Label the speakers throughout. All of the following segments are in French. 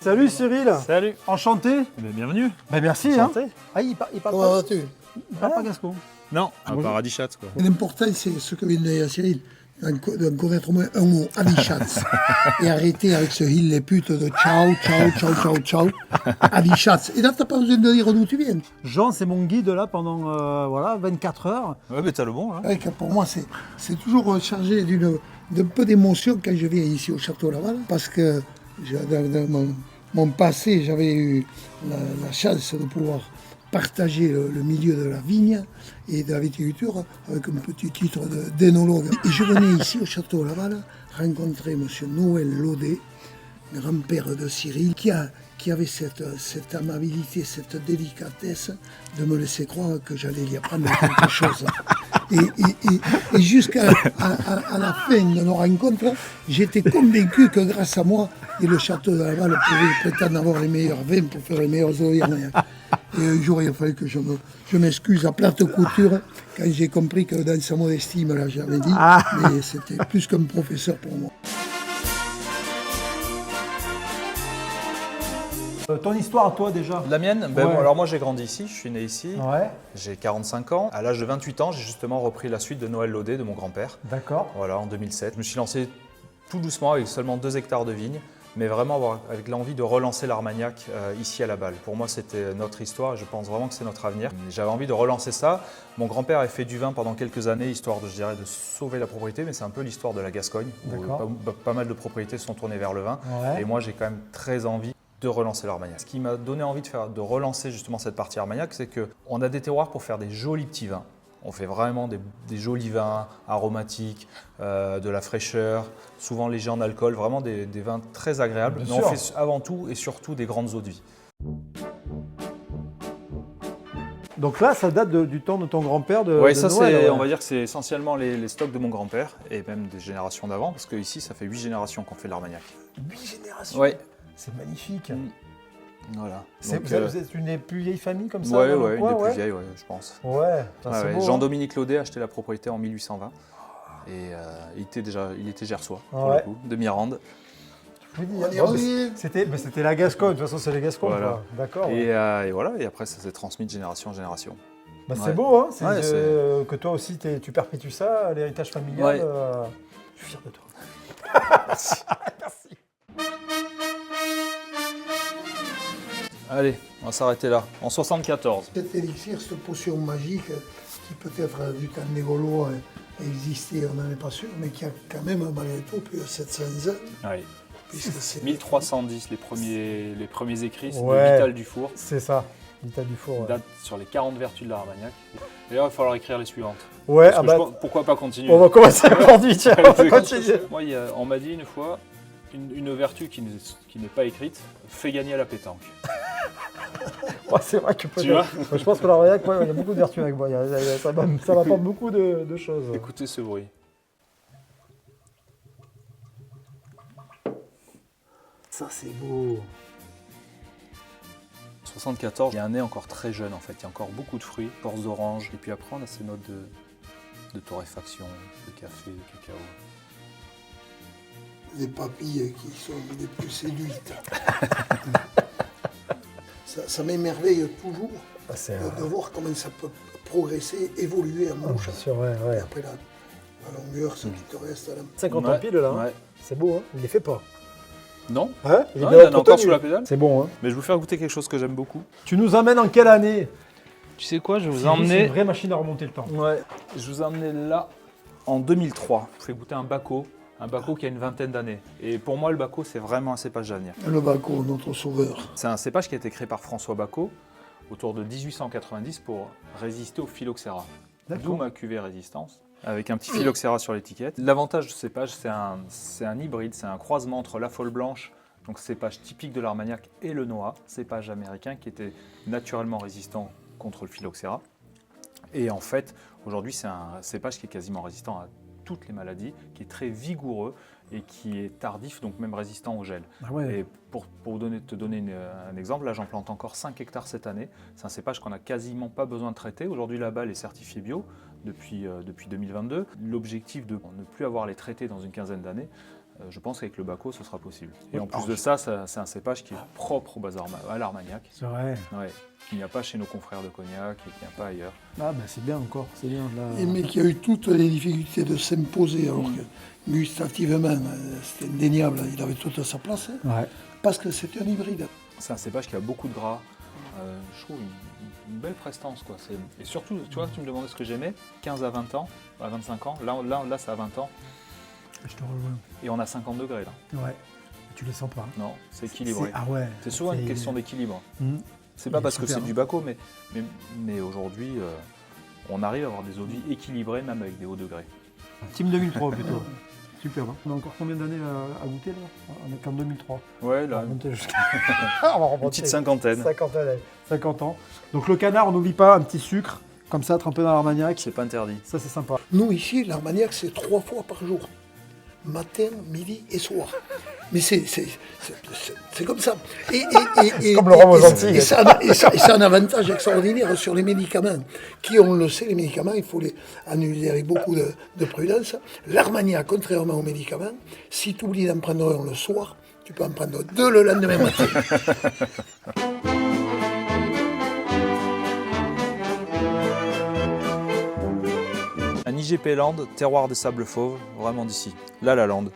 Speaker 1: Salut Cyril.
Speaker 2: Salut.
Speaker 1: Enchanté.
Speaker 2: Bienvenue.
Speaker 1: Merci.
Speaker 2: Enchanté.
Speaker 1: Hein. Ah, il parle
Speaker 3: Comment vas-tu?
Speaker 1: pas gascon.
Speaker 2: Non,
Speaker 1: bonjour.
Speaker 2: pas Radichat quoi.
Speaker 3: L'important, c'est ce que vient de dire Cyril, d'en connaître au moins un mot, Adichat. Et arrêter avec ce hill les putes de ciao, ciao, ciao, ciao, ciao, Adichat. Et là, t'as pas besoin de dire d'où tu viens.
Speaker 1: Jean, c'est mon guide là pendant 24 heures.
Speaker 2: Ouais, mais t'as le bon là.
Speaker 3: Ouais, que pour moi, c'est toujours chargé d'un peu d'émotion quand je viens ici au Château Laval, parce que dans mon passé, j'avais eu la chance de pouvoir partager le milieu de la vigne et de la viticulture avec un petit titre d'énologue. Et je venais ici au Château Laval rencontrer M. Noël Laudet, grand-père de Cyril, qui avait cette amabilité, cette délicatesse de me laisser croire que j'allais lui apprendre quelque chose. Et jusqu'à la fin de nos rencontres, j'étais convaincu que grâce à moi, et le château de Laval pouvait prétendre avoir les meilleurs vins pour faire les meilleurs auvergnats. Et un jour, il a fallu que je m'excuse à plate couture quand j'ai compris que dans sa modestie, il me l'a jamais dit, mais c'était plus qu'un professeur pour moi.
Speaker 1: Ton histoire à toi déjà.
Speaker 2: La mienne,
Speaker 1: Ouais.
Speaker 2: bon, alors moi j'ai grandi ici, je suis né ici,
Speaker 1: Ouais,
Speaker 2: j'ai 45 ans. À l'âge de 28 ans, j'ai justement repris la suite de Noël Laudet, de mon grand-père.
Speaker 1: d'accord.
Speaker 2: Voilà, en 2007. Je me suis lancé tout doucement avec seulement 2 hectares de vignes, mais vraiment avec l'envie de relancer l'Armagnac ici à la Balle. Pour moi, c'était notre histoire et je pense vraiment que c'est notre avenir. J'avais envie de relancer ça. Mon grand-père a fait du vin pendant quelques années, histoire de, je dirais, de sauver la propriété, mais c'est un peu l'histoire de la Gascogne, où
Speaker 1: D'accord.
Speaker 2: pas mal de propriétés sont tournées vers le vin.
Speaker 1: Ouais.
Speaker 2: Et moi, j'ai quand même très envie de relancer l'Armagnac. Ce qui m'a donné envie de relancer justement cette partie Armagnac, c'est qu'on a des terroirs pour faire des jolis petits vins. On fait vraiment des jolis vins aromatiques, de la fraîcheur, souvent légers en alcool, vraiment des vins très agréables.
Speaker 1: Bien
Speaker 2: Mais
Speaker 1: sûr.
Speaker 2: on fait avant tout et surtout des grandes eaux de vie.
Speaker 1: Donc là, ça date du temps de ton grand-père de
Speaker 2: Oui,
Speaker 1: de
Speaker 2: ça
Speaker 1: Noël, ouais.
Speaker 2: on va dire que c'est essentiellement les stocks de mon grand-père et même des générations d'avant, parce que ici ça fait 8 générations qu'on fait de l'Armagnac.
Speaker 1: 8 générations.
Speaker 2: Ouais.
Speaker 1: C'est magnifique.
Speaker 2: Voilà.
Speaker 1: C'est-
Speaker 2: Donc,
Speaker 1: vous êtes une des plus vieilles familles comme ça
Speaker 2: ouais,
Speaker 1: dans le
Speaker 2: ouais, une
Speaker 1: coin,
Speaker 2: des plus
Speaker 1: ouais.
Speaker 2: vieilles, ouais, je pense.
Speaker 1: Ouais, putain,
Speaker 2: Ah
Speaker 1: c'est
Speaker 2: ouais,
Speaker 1: beau, hein.
Speaker 2: Jean-Dominique Laudet a acheté la propriété en 1820 et il était gersois pour
Speaker 1: Ouais.
Speaker 2: le coup, de Mirande.
Speaker 1: Je vous dis,
Speaker 3: On y
Speaker 1: hein,
Speaker 3: revient.
Speaker 1: c'était la Gascogne, de toute façon c'est les Gascons.
Speaker 2: Voilà.
Speaker 1: Quoi. D'accord.
Speaker 2: Et,
Speaker 1: ouais.
Speaker 2: et voilà, et après ça s'est transmis de génération en génération.
Speaker 1: Bah, c'est
Speaker 2: ouais.
Speaker 1: beau, hein,
Speaker 2: Ouais,
Speaker 1: que toi aussi tu perpétues ça, l'héritage familial.
Speaker 2: Ouais.
Speaker 1: Je suis fier de toi. Merci.
Speaker 2: Allez, on va s'arrêter là, en 74.
Speaker 3: Cet élixir, cette potion magique qui peut-être du temps des Gaulois existait, on n'en est pas sûr, mais qui a quand même malgré tout plus de 700 ans,
Speaker 2: Ouais.
Speaker 3: puisque c'est
Speaker 2: 1310, les premiers écrits, c'est
Speaker 1: Ouais.
Speaker 2: de Vital Dufour.
Speaker 1: C'est ça, l'Italie du four. Ouais,
Speaker 2: Date sur les 40 vertus de l'Armagnac. Et là, il va falloir écrire les suivantes.
Speaker 1: ouais
Speaker 2: Parce
Speaker 1: ah
Speaker 2: que
Speaker 1: bah,
Speaker 2: pourquoi pas continuer
Speaker 1: on va commencer aujourd'hui, tiens, on va continuer.
Speaker 2: Moi, on m'a dit une fois, une vertu qui n'est pas écrite fait gagner à la pétanque.
Speaker 1: Ouais, c'est vrai que
Speaker 2: Tu vois
Speaker 1: peut-être. Ouais, je pense que l'Armagnac, ouais, il y a beaucoup de vertus avec moi. Ça m'apporte beaucoup de choses.
Speaker 2: Écoutez ce bruit.
Speaker 1: Ça, c'est beau.
Speaker 2: 74, il y a un nez encore très jeune en fait, il y a encore beaucoup de fruits, force d'orange, et puis après on a ces notes de torréfaction, de café, de cacao.
Speaker 3: des papilles qui sont les plus séduites. Ça m'émerveille toujours
Speaker 1: Ah, c'est
Speaker 3: de voir comment ça peut progresser, évoluer en bouche.
Speaker 1: sûr, ouais,
Speaker 3: Et
Speaker 1: ouais.
Speaker 3: après la longueur, ce qui te reste là.
Speaker 1: 50 ans
Speaker 2: Ouais,
Speaker 1: pile là, hein.
Speaker 2: ouais.
Speaker 1: C'est beau, hein. Il les fait pas.
Speaker 2: Non,
Speaker 1: Hein
Speaker 2: non,
Speaker 1: bien
Speaker 2: il y en a encore
Speaker 1: entretenu.
Speaker 2: sous la pédale.
Speaker 1: C'est bon, hein.
Speaker 2: Mais je vais vous faire goûter quelque chose que j'aime beaucoup.
Speaker 1: Tu nous emmènes en quelle année?
Speaker 2: Tu sais quoi, je vais vous
Speaker 1: C'est
Speaker 2: emmener.
Speaker 1: une vraie machine à remonter le temps.
Speaker 2: Ouais, je vous ai emmené là en 2003. Je vous fais goûter un Baco qui a une vingtaine d'années. Et pour moi, le Baco, c'est vraiment un cépage d'avenir.
Speaker 3: Le Baco, notre sauveur.
Speaker 2: C'est un cépage qui a été créé par François Baco autour de 1890 pour résister au phylloxéra. D'où
Speaker 1: D'accord.
Speaker 2: ma cuvée résistance, avec un petit phylloxéra sur l'étiquette. L'avantage de ce cépage, c'est un hybride, c'est un croisement entre la folle blanche, donc cépage typique de l'Armagnac, et le Noah, cépage américain qui était naturellement résistant contre le phylloxéra. Et en fait, aujourd'hui, c'est un cépage qui est quasiment résistant à toutes les maladies, qui est très vigoureux et qui est tardif, donc même résistant au gel.
Speaker 1: Ah ouais.
Speaker 2: Et pour te donner un exemple, là j'en plante encore 5 hectares cette année. C'est un cépage qu'on n'a quasiment pas besoin de traiter. Aujourd'hui, la Balle est certifiée bio depuis 2022. L'objectif de ne plus avoir les traités dans une quinzaine d'années, Je pense qu'avec le Baco, ce sera possible. Et en plus de ça, c'est un cépage qui est propre au bazar à l'Armagnac.
Speaker 1: C'est vrai.
Speaker 2: Ouais, qu'il n'y a pas chez nos confrères de Cognac et qu'il n'y a pas ailleurs.
Speaker 1: Ah, bah c'est bien encore, c'est bien. Là...
Speaker 3: Et mais qui a eu toutes les difficultés de s'imposer, alors que gustativement, c'était indéniable, il avait toute sa place, hein,
Speaker 1: Ouais.
Speaker 3: parce que c'était un hybride.
Speaker 2: C'est un cépage qui a beaucoup de gras. Je trouve une belle prestance, quoi. Et surtout, tu vois, tu me demandais ce que j'aimais, 15 à 20 ans, à 25 ans, là c'est à 20 ans,
Speaker 1: Je te rejoins.
Speaker 2: et on a 50 degrés là.
Speaker 1: Ouais. Tu le sens pas.
Speaker 2: Non, c'est équilibré.
Speaker 1: Ah ouais.
Speaker 2: C'est souvent une question d'équilibre. C'est
Speaker 1: Il
Speaker 2: pas
Speaker 1: est
Speaker 2: parce que
Speaker 1: super,
Speaker 2: c'est
Speaker 1: hein.
Speaker 2: du Baco, mais aujourd'hui, on arrive à avoir des eaux de vie équilibrées, même avec des hauts degrés.
Speaker 1: Team 2003 plutôt. Super. Hein. On a encore combien d'années à goûter là? On est qu'en 2003.
Speaker 2: Ouais,
Speaker 1: On va
Speaker 2: là,
Speaker 1: remonter jusqu'à. On va remonter.
Speaker 2: une petite cinquantaine.
Speaker 1: 50 ans. Donc le canard, on n'oublie pas un petit sucre, comme ça, trempé dans l'armagnac.
Speaker 2: C'est pas interdit.
Speaker 1: Ça, c'est sympa.
Speaker 3: Nous, ici, l'Armagnac, c'est 3 fois par jour. Matin, midi et soir. Mais c'est comme ça. C'est
Speaker 1: comme le rhum aux Antilles.
Speaker 3: Et ça a un avantage extraordinaire sur les médicaments. Qui, on le sait, les médicaments, il faut les annuler avec beaucoup de prudence. L'Armagnac, contrairement aux médicaments, si tu oublies d'en prendre un le soir, tu peux en prendre 2 le lendemain matin.
Speaker 2: Un IGP Land, terroir des sables fauves, vraiment d'ici. Là, la lande.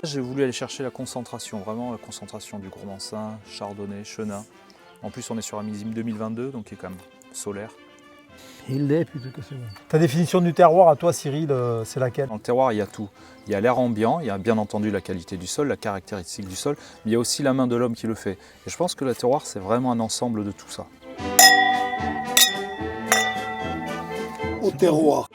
Speaker 2: J'ai voulu aller chercher la concentration, vraiment la concentration du Gourmandsin, Chardonnay, Chenin. En plus, on est sur un millésime 2022, donc qui est quand même solaire.
Speaker 1: Il l'est, plutôt que c'est bon. Ta définition du terroir à toi, Cyril, c'est laquelle?
Speaker 2: Dans le terroir, il y a tout. Il y a l'air ambiant, il y a bien entendu la qualité du sol, la caractéristique du sol, mais il y a aussi la main de l'homme qui le fait. Et je pense que le terroir, c'est vraiment un ensemble de tout ça.
Speaker 3: Au terroir.